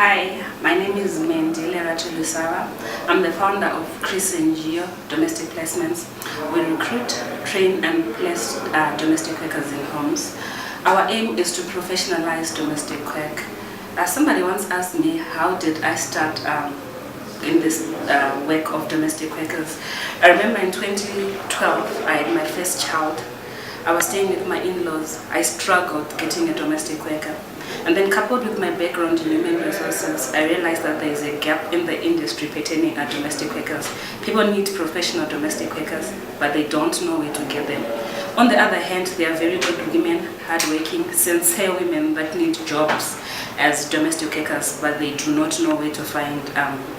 Hi, my name is Mendile Ratulusara. I'm the founder of Chris and Gio Domestic Placements. We recruit, train and place domestic workers in homes. Our aim is to professionalize domestic work. Somebody once asked me, how did I start in this work of domestic workers? I remember in 2012, I had my first child. I was staying with my in-laws. I struggled getting a domestic worker. And then coupled with my background in human resources, I realized that there is a gap in the industry pertaining to domestic workers. People need professional domestic workers, but they don't know where to get them. On the other hand, there are very good women, hardworking, sincere women that need jobs as domestic workers, but they do not know where to find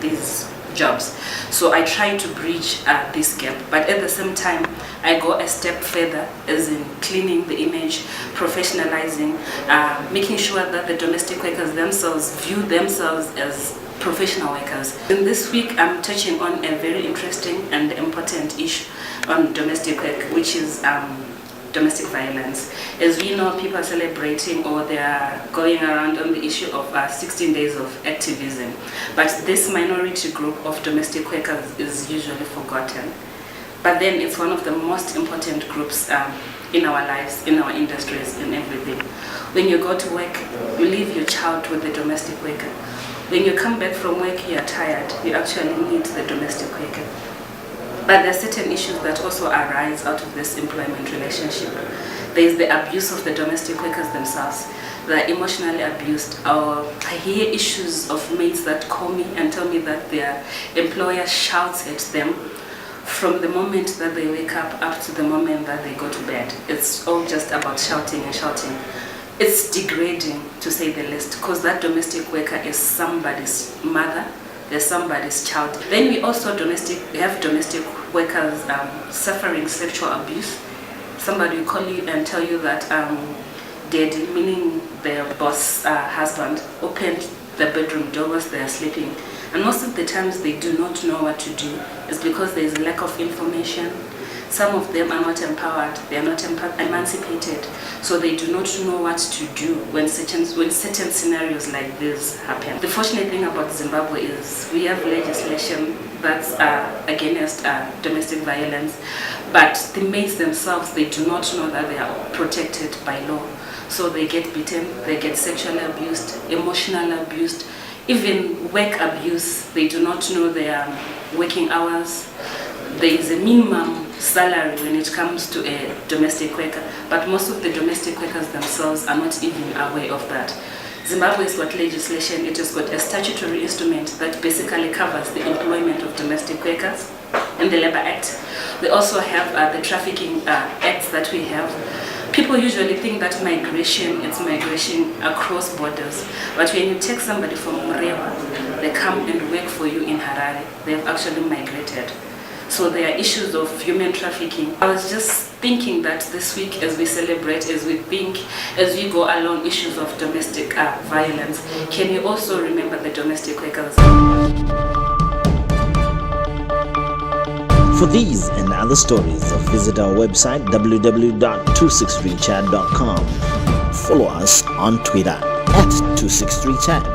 these jobs. So I try to bridge this gap, but at the same time I go a step further, as in cleaning the image, professionalizing, making sure that the domestic workers themselves view themselves as professional workers. In this week I'm touching on a very interesting and important issue on domestic work, which is domestic violence. As we know, people are celebrating, or they are going around on the issue of 16 days of activism. But this minority group of domestic workers is usually forgotten. But then it's one of the most important groups in our lives, in our industries, in everything. When you go to work, you leave your child with the domestic worker. When you come back from work, you are tired. You actually need the domestic worker. But there are certain issues that also arise out of this employment relationship. There is the abuse of the domestic workers themselves. They are emotionally abused. I hear issues of mates that call me and tell me that their employer shouts at them from the moment that they wake up to the moment that they go to bed. It's all just about shouting and shouting. It's degrading, to say the least, because that domestic worker is somebody's mother, there's somebody's child. Then we also have domestic workers suffering sexual abuse. Somebody will call you and tell you that daddy, meaning their boss husband, opened the bedroom door whilst they are sleeping. And most of the times they do not know what to do. It's because there is a lack of information. Some of them are not empowered, they are not emancipated, so they do not know what to do when certain scenarios like this happen. The fortunate thing about Zimbabwe is we have legislation that's against domestic violence, but the mates themselves, they do not know that they are protected by law. So they get beaten, they get sexually abused, emotionally abused, even work abuse. They do not know their working hours. There is a minimum salary when it comes to a domestic worker, but most of the domestic workers themselves are not even aware of that. Zimbabwe has got legislation, it has got a statutory instrument that basically covers the employment of domestic workers in the Labour Act. We also have the trafficking acts that we have. People usually think that it's migration across borders, but when you take somebody from Mureba, they come and work for you in Harare, they have actually migrated. So there are issues of human trafficking. I was just thinking that this week, as we celebrate, as we go along issues of domestic violence, can you also remember the domestic workers? For these and other stories, visit our website www.263chat.com. Follow us on Twitter @263chat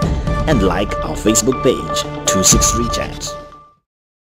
and like our Facebook page 263chat.